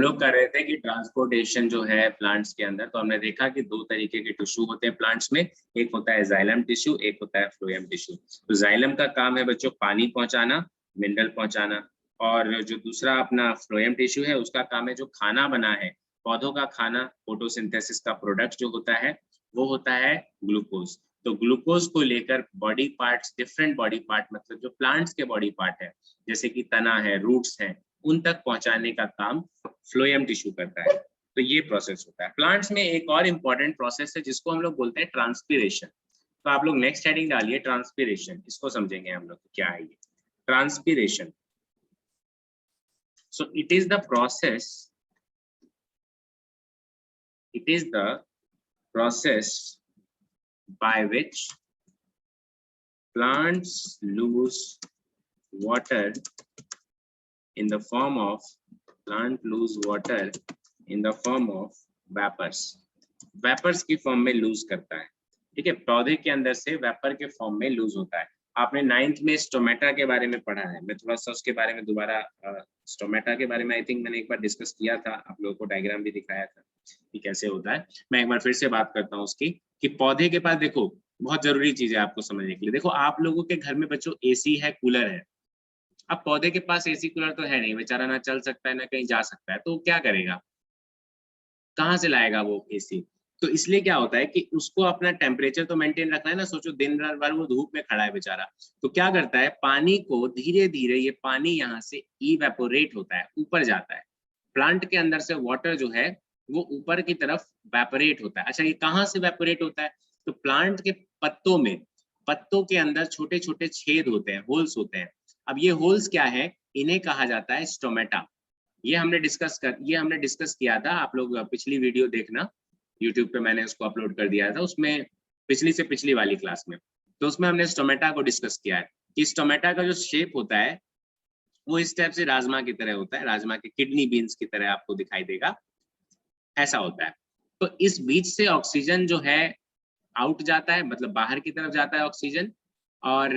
हम लोग कर रहे थे कि ट्रांसपोर्टेशन जो है प्लांट्स के अंदर, तो हमने देखा कि दो तरीके के टिश्यू होते हैं प्लांट्स में, एक होता है जाइलम टिश्यू, एक होता है फ्लोएम टिश्यू। तो जाइलम का काम है बच्चों पानी पहुंचाना, मिनरल पहुंचाना, और जो दूसरा अपना फ्लोएम टिश्यू है उसका काम है जो खाना बना है, पौधों का खाना, फोटोसिंथेसिस का प्रोडक्ट जो होता है वो होता है ग्लूकोज। तो ग्लूकोज को लेकर body parts, different body part मतलब जो प्लांट्स के बॉडी पार्ट है जैसे कि तना है, रूट्स है, उन तक पहुंचाने का काम फ्लोएम टिश्यू करता है। तो ये प्रोसेस होता है। प्लांट्स में एक और इम्पॉर्टेंट प्रोसेस है जिसको हम लोग बोलते हैं ट्रांसपीरेशन। तो आप लोग नेक्स्ट हेडिंग डालिए ट्रांसपीरेशन, इसको समझेंगे हम लोग क्या है ये transpiration. So it is the process by which plants lose water in the form of vapors। Vapours की फॉर्म में लूज करता है, ठीक है। पौधे के अंदर से वेपर के फॉर्म में लूज होता है। आपने 9th में स्टोमेटा के बारे में पढ़ा है, मैं थोड़ा सा उसके बारे में दोबारा, स्टोमेटा के बारे में आई थिंक मैंने एक बार डिस्कस किया था, आप लोगों को डायग्राम भी दिखाया था कि कैसे होता है। मैं एक बार फिर से बात करता हूँ उसकी, कि पौधे के पास देखो बहुत जरूरी चीज है आपको समझने के लिए। देखो आप लोगों के घर में बच्चों एसी है, कूलर है। अब पौधे के पास एसी कूलर तो है नहीं, बेचारा ना चल सकता है ना कहीं जा सकता है, तो क्या करेगा, कहाँ से लाएगा वो एसी। तो इसलिए क्या होता है कि उसको अपना टेम्परेचर तो मेंटेन रखना है ना। सोचो दिन रात भर वो धूप में खड़ा है बेचारा, तो क्या करता है पानी को धीरे धीरे, ये पानी यहाँ से इवेपोरेट होता है, ऊपर जाता है। प्लांट के अंदर से वाटर जो है वो ऊपर की तरफ वेपोरेट होता है। अच्छा ये कहाँ से वेपोरेट होता है, तो प्लांट के पत्तों में, पत्तों के अंदर छोटे छोटे छेद होते हैं, होल्स होते हैं। अब ये होल्स क्या है, इन्हें कहा जाता है स्टोमेटा। ये हमने डिस्कस किया था, आप लोग पिछली वीडियो देखना, यूट्यूब पे मैंने उसको अपलोड कर दिया था, उसमें पिछली से पिछली वाली क्लास में। तो उसमें हमने स्टोमेटा को डिस्कस किया है कि स्टोमेटा का जो शेप होता है वो इस टाइप से राजमा की तरह होता है, राजमा के किडनी बीन्स की तरह आपको दिखाई देगा, ऐसा होता है। तो इस बीच से ऑक्सीजन जो है आउट जाता है, मतलब बाहर की तरफ जाता है ऑक्सीजन, और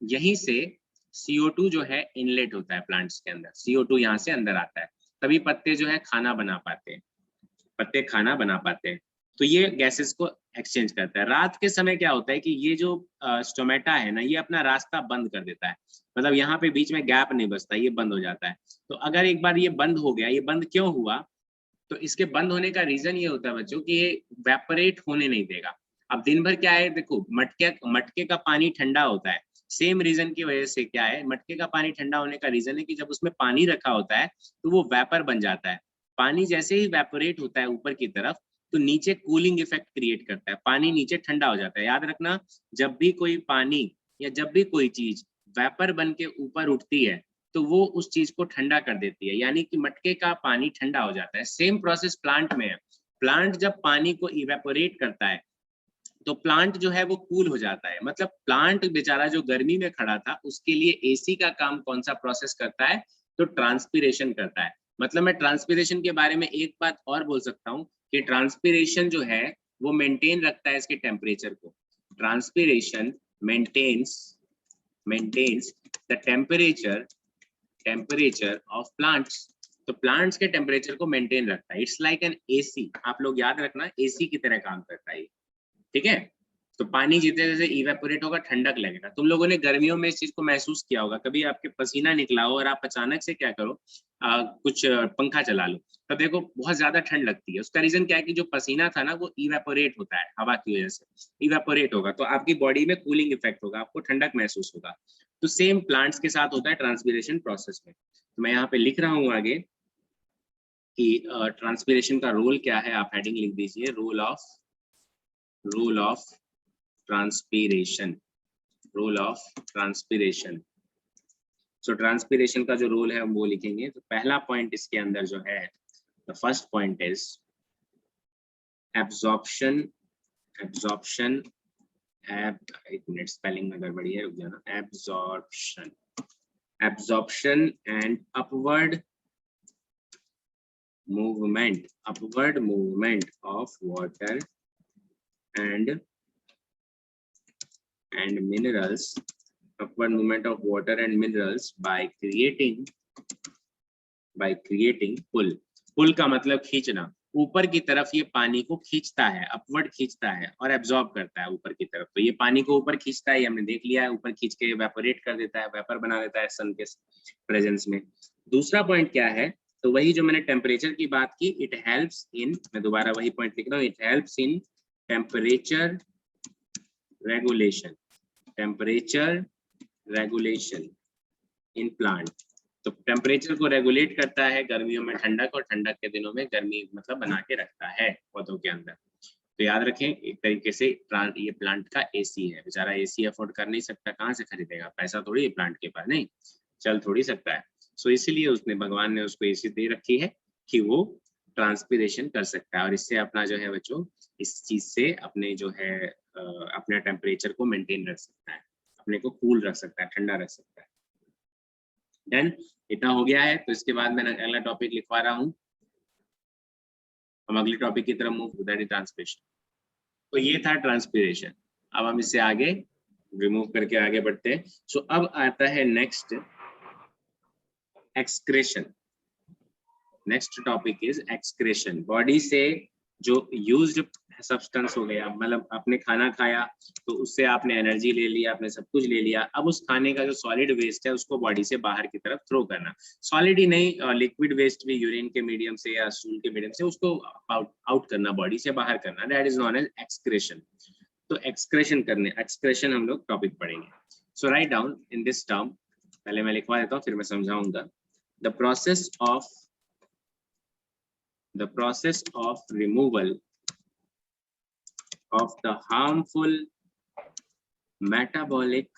यहीं से CO2 जो है इनलेट होता है प्लांट्स के अंदर। CO2 यहाँ से अंदर आता है, तभी पत्ते जो है खाना बना पाते हैं, पत्ते खाना बना पाते हैं। तो ये गैसेस को एक्सचेंज करता है। रात के समय क्या होता है कि ये जो स्टोमेटा है ना, ये अपना रास्ता बंद कर देता है, मतलब यहाँ पे बीच में गैप नहीं बचता, ये बंद हो जाता है। तो अगर एक बार ये बंद हो गया, ये बंद क्यों हुआ, तो इसके बंद होने का रीजन ये होता है बच्चों कि ये वेपरेट होने नहीं देगा। अब दिन भर क्या है, देखो मटके का पानी ठंडा होता है, सेम रीजन की वजह से क्या है, मटके का पानी ठंडा होने का रीजन है कि जब उसमें पानी रखा होता है तो वो वेपर बन जाता है। पानी जैसे ही वेपोरेट होता है ऊपर की तरफ, तो नीचे कूलिंग इफेक्ट क्रिएट करता है, पानी नीचे ठंडा हो जाता है। याद रखना, जब भी कोई पानी या जब भी कोई चीज वेपर बन के ऊपर उठती है तो वो उस चीज को ठंडा कर देती है, यानी कि मटके का पानी ठंडा हो जाता है। सेम प्रोसेस प्लांट में है। प्लांट जब पानी को इवेपोरेट करता है तो प्लांट जो है वो कूल हो जाता है, मतलब प्लांट बेचारा जो गर्मी में खड़ा था उसके लिए एसी का काम कौन सा प्रोसेस करता है, तो ट्रांसपीरेशन करता है। मतलब मैं ट्रांसपीरेशन के बारे में एक बात और बोल सकता हूँ कि ट्रांसपीरेशन जो है वो मेंटेन रखता है इसके टेम्परेचर को। Transpiration maintains the temperature of plants. तो प्लांट्स के टेम्परेचर को मेंटेन रखता है। इट्स लाइक एन एसी, आप लोग याद रखना एसी की तरह काम करता है, ठीक है। तो पानी जितने जैसे इवेपोरेट होगा ठंडक लगेगा। तुम लोगों ने गर्मियों में इस चीज को महसूस किया होगा, कभी आपके पसीना निकला हो और आप अचानक से क्या करो, कुछ पंखा चला लो, तब देखो बहुत ज्यादा ठंड लगती है। उसका रीजन क्या है कि जो पसीना था ना वो इवेपोरेट होता है, हवा की वजह से इवेपोरेट होगा, तो आपकी बॉडी में कूलिंग इफेक्ट होगा, आपको ठंडक महसूस होगा। तो सेम प्लांट्स के साथ होता है ट्रांसपीरेशन प्रोसेस में। तो मैं यहाँ पे लिख रहा हूँ आगे कि ट्रांसपीरेशन का रोल क्या है, आप हेडिंग लिख दीजिए, role of transpiration. So transpiration का जो रोल है हम वो लिखेंगे। तो पहला पॉइंट इसके अंदर जो है, the first point is absorption. एक मिनट स्पेलिंग में गड़बड़ी है, रुक जाना। Absorption and upward movement of water and minerals, upward movement of water and minerals by creating pull। पुल का मतलब खींचना, ऊपर की तरफ ये पानी को खींचता है, अपवर्ड खींचता है और एब्जॉर्ब करता है ऊपर की तरफ। तो ये पानी को ऊपर खींचता है, हमने देख लिया है, ऊपर खींच के इवेपोरेट कर देता है, वेपर बना देता है सन के प्रेजेंस में। दूसरा पॉइंट क्या है, तो वही जो मैंने टेम्परेचर की बात की, इट हेल्प्स इन, मैं दोबारा वही पॉइंट लिख रहा हूँ, it helps in temperature regulation, temperature regulation in plant. तो टेम्परेचर को रेगुलेट करता है, गर्मियों में ठंडक और ठंडक के दिनों में गर्मी मतलब बना के रखता है पौधों के अंदर। तो याद रखें, एक तरीके से ये प्लांट का एसी है, बेचारा एसी अफोर्ड कर नहीं सकता, कहाँ से खरीदेगा, पैसा थोड़ी है प्लांट के पास, नहीं चल थोड़ी सकता है। सो इसीलिए उसने, भगवान ने उसको एसी दे रखी है कि वो ट्रांसपिरेशन कर सकता है और इससे अपना जो है बच्चों, इस चीज से अपने जो है अपने टेम्परेचर को मेंटेन रख सकता है, अपने को कूल रख सकता है, ठंडा रख सकता है। डन, इतना हो गया है। तो इसके बाद मैं अगला टॉपिक लिखवा रहा हूँ, हम अगले टॉपिक की तरफ मूव, दैट इज ट्रांसपिरेशन। तो ये था ट्रांसपिरेशन। अब हम इससे आगे रिमूव करके आगे बढ़ते हैं। सो अब आता है next excretion. Next topic is excretion. Body से जो यूज्ड सब्सटेंस हो गया, मतलब आपने खाना खाया तो उससे आपने एनर्जी ले लिया, आपने सब कुछ ले लिया, अब उस खाने का जो सॉलिड वेस्ट है उसको बॉडी से बाहर की तरफ थ्रो करना। सॉलिड ही नहीं, लिक्विड वेस्ट भी, यूरिन के मीडियम से या स्टूल के मीडियम से उसको आउट करना, बॉडी से बाहर करना, that is known as excretion. तो एक्सक्रेशन करने, एक्सक्रेशन हम लोग टॉपिक पढ़ेंगे। So write down in this term, पहले मैं लिखवा देता हूँ फिर मैं समझाऊंगा। The process of removal of the harmful metabolic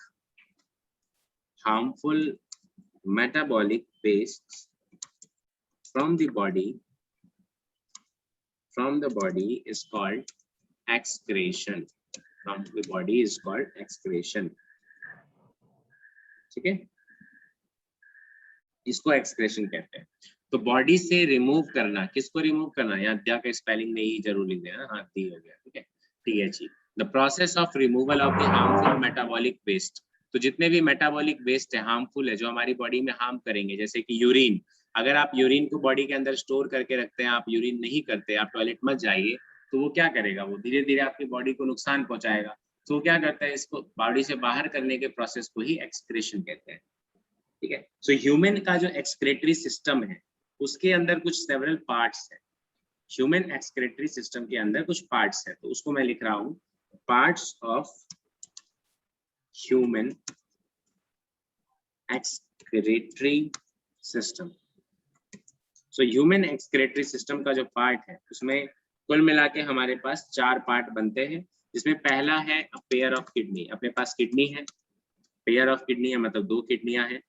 wastes from the body is called excretion. From the body is called excretion. ठीक है, इसको एक्सक्रेशन कहते हैं। तो बॉडी से रिमूव करना, किसको रिमूव करना, यहाँ द का स्पेलिंग में ही जरूर लिख देना, हाँ दी हो गया, ठीक है, THE। The process of removal of the harmful metabolic waste. तो जितने भी मेटाबॉलिक वेस्ट है, हार्मफुल है, जो हमारी बॉडी में हार्म करेंगे, जैसे कि यूरिन, अगर आप यूरिन को बॉडी के अंदर स्टोर करके रखते हैं, आप यूरिन नहीं करते, आप टॉयलेट मत जाइए, तो वो क्या करेगा, वो धीरे धीरे आपकी बॉडी को नुकसान पहुंचाएगा। तो क्या करता है, इसको बॉडी से बाहर करने के प्रोसेस को ही एक्सक्रेशन कहते हैं। ठीक है, सो ह्यूमन का जो एक्सक्रेटरी सिस्टम है उसके अंदर कुछ सेवरल पार्ट्स है। ह्यूमन एक्सक्रेटरी सिस्टम के अंदर कुछ पार्ट्स है, तो उसको मैं लिख रहा हूं, parts of human excretory system. So human excretory system का जो पार्ट है उसमें कुल मिला के हमारे पास 4 पार्ट बनते हैं, जिसमें पहला है पेयर ऑफ किडनी। अपने पास किडनी है, पेयर ऑफ किडनी है मतलब 2 किडनियां हैं,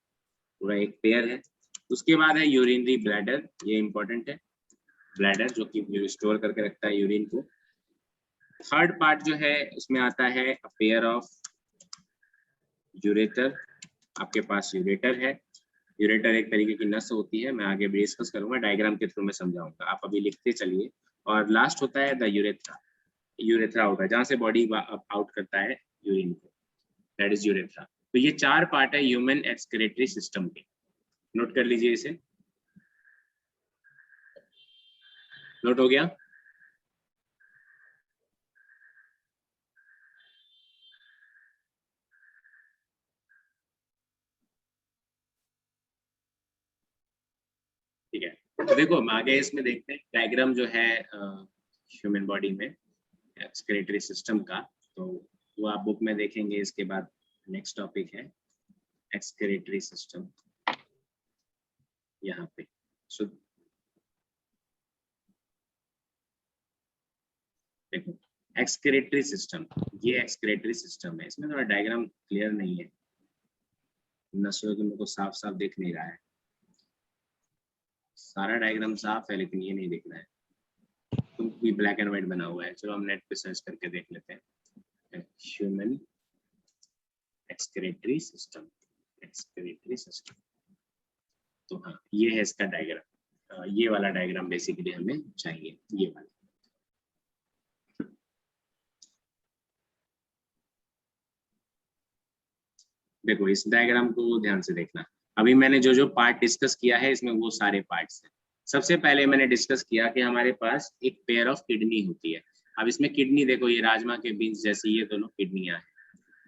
पूरा एक पेयर है। उसके बाद है यूरिनरी ब्लैडर, ये इंपॉर्टेंट है, ब्लैडर जो कि स्टोर करके रखता है यूरिन को। थर्ड पार्ट जो है उसमें आता है पेयर ऑफ यूरेटर। आपके पास यूरेटर है, यूरेटर एक तरीके की नस होती है, मैं आगे भी डिस्कस करूंगा, डायग्राम के थ्रू में समझाऊंगा, आप अभी लिखते चलिए। और लास्ट होता है द यूरेथ्रा। यूरेथ्रा होता है जहां से बॉडी आउट करता है यूरिन को, दैट इज यूरेथ्रा। तो ये 4 पार्ट है ह्यूमन एक्सक्रेटरी सिस्टम के, नोट कर लीजिए इसे, नोट हो गया। ठीक है, तो देखो हम आगे इसमें देखते हैं डायग्राम जो है ह्यूमन बॉडी में एक्सक्रेटरी सिस्टम का, तो वो आप बुक में देखेंगे। इसके बाद नेक्स्ट टॉपिक है एक्सक्रेटरी सिस्टम, यहाँ पे। सो देखो एक्सक्रेटरी सिस्टम, ये एक्सक्रेटरी सिस्टम है, इसमें थोड़ा डायग्राम क्लियर नहीं है, नसों मेरे को साफ साफ दिख नहीं रहा है, सारा डायग्राम साफ है लेकिन ये नहीं दिख रहा है, तो भी ब्लैक एंड व्हाइट बना हुआ है। चलो हम नेट पे सर्च करके देख लेते हैं, human excretory system, excretory system. तो हाँ ये है इसका डायग्राम, ये वाला डायग्राम बेसिकली हमें चाहिए, ये वाला। देखो इस डायग्राम को ध्यान से देखना, अभी मैंने जो जो पार्ट डिस्कस किया है इसमें वो सारे पार्ट्स हैं, सबसे पहले मैंने डिस्कस किया कि हमारे पास एक पेयर ऑफ किडनी होती है। अब इसमें किडनी देखो, ये राजमा के बीन्स जैसी ये दोनों किडनियां हैं।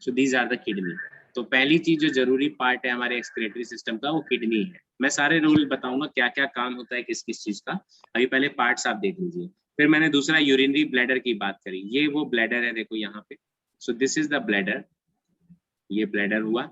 So these are the kidney. तो पहली चीज जो जरूरी पार्ट है हमारे एक्सक्रीटरी सिस्टम का, वो किडनी है। मैं सारे रूल बताऊंगा क्या क्या काम होता है किस किस चीज का। अभी पहले पार्ट्स आप देख लीजिए। फिर मैंने दूसरा यूरिनरी ब्लैडर की बात करी। ये वो ब्लैडर है, देखो यहाँ पे। So this is the bladder. ये ब्लैडर हुआ,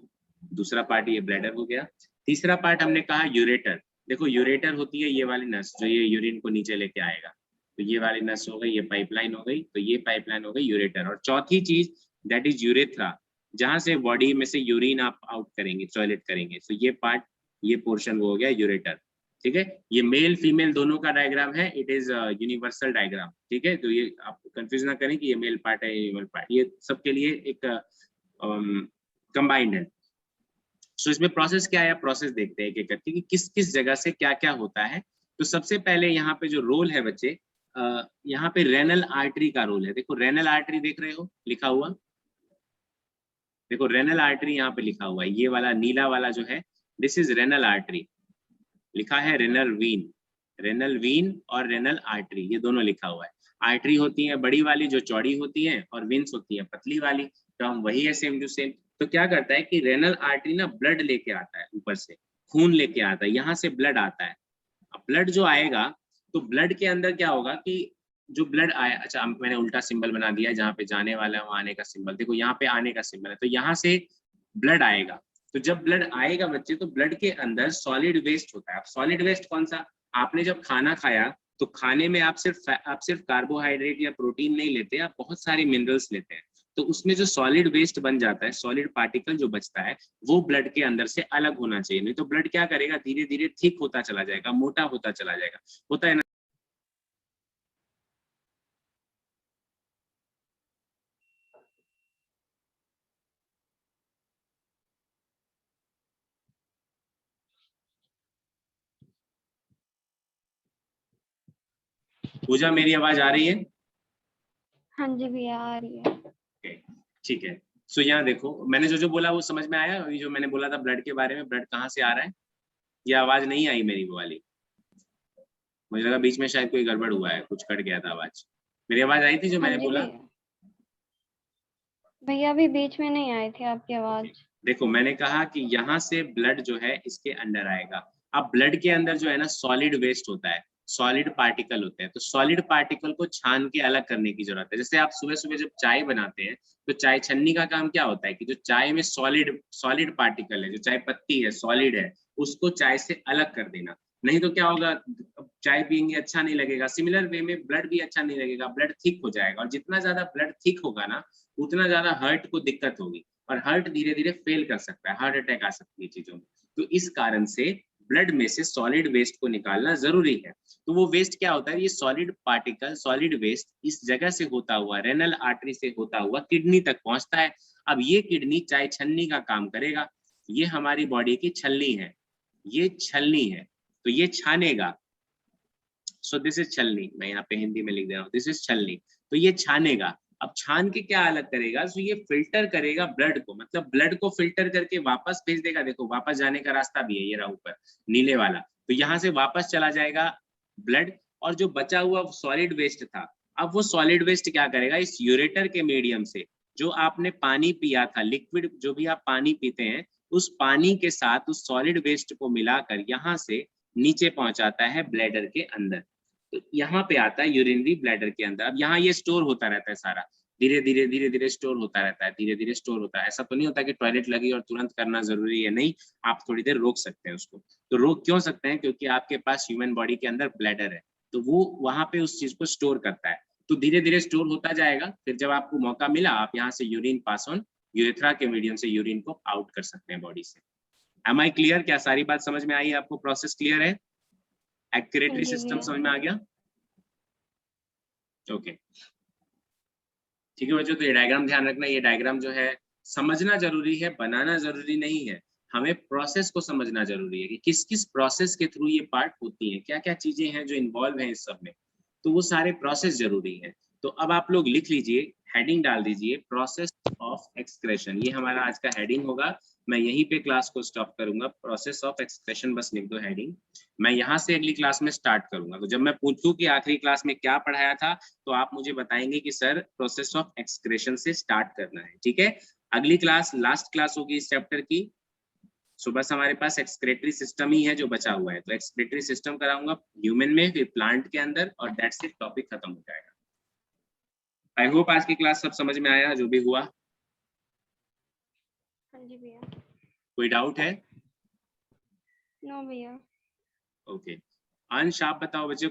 दूसरा पार्ट ये ब्लैडर हो गया। तीसरा पार्ट हमने कहा यूरेटर। देखो यूरेटर होती है ये वाली नस जो ये यूरिन को नीचे लेके आएगा। तो ये वाली नस हो गई, ये पाइपलाइन हो गई, तो ये पाइपलाइन हो गई यूरेटर। और चौथी चीज दैट इज यूरेथ्रा, जहां से बॉडी में से यूरिन आप आउट करेंगे, टॉयलेट करेंगे। तो ये पार्ट, ये पोर्शन वो हो गया यूरेटर। ठीक है, ये मेल फीमेल दोनों का डायग्राम है। It is universal diagram. ठीक है, तो ये आप कंफ्यूज ना करें कि ये मेल पार्ट है ये फीमेल पार्ट, ये सबके लिए एक कंबाइंड है। सो इसमें प्रोसेस क्या है, प्रोसेस देखते हैं एक करके कि किस किस जगह से क्या क्या होता है। तो सबसे पहले यहाँ पे जो रोल है बच्चे, यहाँ पे रेनल आर्टरी का रोल है। देखो रेनल आर्टरी देख रहे हो लिखा हुआ, देखो रेनल आर्टरी यहाँ पे लिखा हुआ है। ये वाला नीला वाला जो है, दिस इज रेनल आर्टरी। लिखा है रेनल वीन, रेनल वीन और रेनल आर्टरी, ये दोनों लिखा हुआ है। आर्टरी होती है बड़ी वाली जो चौड़ी होती है, और विंस होती है पतली वाली। तो हम वही है सेम टू सेम। तो क्या करता है कि रेनल आर्टरी ना ब्लड लेके आता है, ऊपर से खून लेके आता है, यहाँ से ब्लड आता है। अब ब्लड जो आएगा, तो ब्लड के अंदर क्या होगा कि जो ब्लड आया, अच्छा मैंने उल्टा सिंबल बना दिया है, जहाँ पे जाने वाला है वहाँ आने का सिंबल। देखो यहाँ पे आने का सिंबल है, तो यहाँ से ब्लड आएगा। तो जब ब्लड आएगा बच्चे, तो ब्लड के अंदर सॉलिड वेस्ट होता है। अब सॉलिड वेस्ट कौन सा, आपने जब खाना खाया तो खाने में आप सिर्फ कार्बोहाइड्रेट या प्रोटीन नहीं लेते, आप बहुत सारे मिनरल्स लेते हैं। तो उसमें जो सॉलिड वेस्ट बन जाता है, सॉलिड पार्टिकल जो बचता है, वो ब्लड के अंदर से अलग होना चाहिए। नहीं तो ब्लड क्या करेगा, धीरे धीरे थिक होता चला जाएगा, मोटा होता चला जाएगा। होता है ना। पूजा मेरी आवाज आ रही है? हाँ जी भैया आ रही है। ठीक है। सो यहाँ देखो, मैंने जो जो बोला वो समझ में आया। अभी जो मैंने बोला था ब्लड के बारे में, ब्लड कहाँ से आ रहा है, ये आवाज नहीं आई मेरी वो वाली। मुझे लगा बीच में शायद कोई गड़बड़ हुआ है, कुछ कट गया था आवाज। मेरी आवाज आई थी जो हाँ मैंने जी बोला? भैया, भैया अभी बीच में नहीं आई थी आपकी आवाज। देखो मैंने कहा कि यहाँ से ब्लड जो है इसके अंदर आएगा। अब ब्लड के अंदर जो है ना सॉलिड वेस्ट होता है, सॉलिड पार्टिकल होते हैं। तो सॉलिड पार्टिकल को छान के अलग करने की जरूरत है। जैसे आप सुबह सुबह जब चाय बनाते हैं, तो चाय छन्नी का काम क्या होता है कि जो चाय में सॉलिड सॉलिड पार्टिकल है, जो चाय पत्ती है सॉलिड है, उसको चाय से अलग कर देना। नहीं तो क्या होगा, चाय पियेंगे अच्छा नहीं लगेगा। सिमिलर वे में ब्लड भी अच्छा नहीं लगेगा, ब्लड थिक हो जाएगा। और जितना ज्यादा ब्लड थिक होगा ना, उतना ज्यादा हार्ट को दिक्कत होगी, और हार्ट धीरे धीरे फेल कर सकता है, हार्ट अटैक आ सकती है चीजों में। तो इस कारण से ब्लड में से सॉलिड वेस्ट को निकालना जरूरी है। तो वो वेस्ट क्या होता है, ये सॉलिड पार्टिकल, सॉलिड वेस्ट इस जगह से होता हुआ, रेनल आर्टरी से होता हुआ किडनी तक पहुंचता है। अब ये किडनी चाय छन्नी का काम करेगा। ये हमारी बॉडी की छलनी है, ये छलनी है, तो ये छानेगा। सो दिस इज छलनी, मैं यहाँ पे हिंदी में लिख दे रहा हूँ, दिस इज छलनी। तो ये छानेगा। अब छान के क्या अलग करेगा, सो ये फिल्टर करेगा ब्लड को, मतलब ब्लड को फिल्टर करके वापस भेज देगा। देखो वापस जाने का रास्ता भी है, ये रहा ऊपर नीले वाला। तो यहाँ से वापस चला जाएगा ब्लड। और जो बचा हुआ सॉलिड वेस्ट था, अब वो सॉलिड वेस्ट क्या करेगा, इस यूरेटर के मीडियम से, जो आपने पानी पिया था, लिक्विड जो भी आप पानी पीते हैं, उस पानी के साथ उस सॉलिड वेस्ट को मिलाकर यहाँ से नीचे पहुंचाता है ब्लैडर के अंदर। तो यहाँ पे आता है यूरिनरी ब्लैडर के अंदर। अब यहाँ ये स्टोर होता रहता है सारा, धीरे धीरे स्टोर होता रहता है, धीरे धीरे स्टोर होता है। ऐसा तो नहीं होता कि टॉयलेट लगी और तुरंत करना जरूरी है, नहीं। आप थोड़ी देर रोक सकते हैं उसको। तो रोक क्यों सकते हैं, क्योंकि आपके पास ह्यूमन बॉडी के अंदर ब्लैडर है, तो वो वहां पे उस चीज को स्टोर करता है। तो धीरे धीरे स्टोर होता जाएगा। फिर जब आपको मौका मिला, आप यहाँ से यूरिन पास ऑन, यूरेथ्रा के मीडियम से यूरिन को आउट कर सकते हैं बॉडी से। Am I clear? क्या सारी बात समझ में आई? आपको प्रोसेस क्लियर है? हाँ एक्यूरेटरी जी सिस्टम भैया। समझ में आ गया? ओके ठीक है बच्चों, तो ये डायग्राम ध्यान रखना। ये डायग्राम जो है समझना जरूरी है, बनाना जरूरी नहीं है। हमें प्रोसेस को समझना जरूरी है कि किस किस प्रोसेस के थ्रू ये पार्ट होती है, क्या क्या चीजें हैं जो इन्वॉल्व हैं इस सब में। तो वो सारे प्रोसेस जरूरी है। तो अब आप लोग लिख लीजिए, हेडिंग डाल दीजिए, प्रोसेस ऑफ एक्सक्रेशन। ये हमारा आज का हेडिंग होगा, मैं यहीं पे क्लास को स्टॉप करूंगा, प्रोसेस ऑफ एक्सप्रेशन बस लिख दो हेडिंग। मैं यहाँ से अगली क्लास में स्टार्ट करूंगा, तो जब मैं पूछूं कि आखिरी क्लास में क्या पढ़ाया था, तो आप मुझे बताएंगे कि सर प्रोसेस ऑफ एक्सक्रेशन से स्टार्ट करना है, ठीक है। अगली क्लास लास्ट क्लास होगी इस चैप्टर की। सो बस हमारे पास एक्सक्रेटरी सिस्टम ही है जो बचा हुआ है, तो एक्सक्रेटरी सिस्टम कराऊंगा ह्यूमन में, फिर प्लांट के अंदर, और दैट्स इट, टॉपिक खत्म हो जाएगा। आई होप आज की क्लास सब समझ में आया जो भी हुआ। हाँ जी भैया। कोई डाउट है? नो भैया। ओके, अंश आप बताओ बच्चे।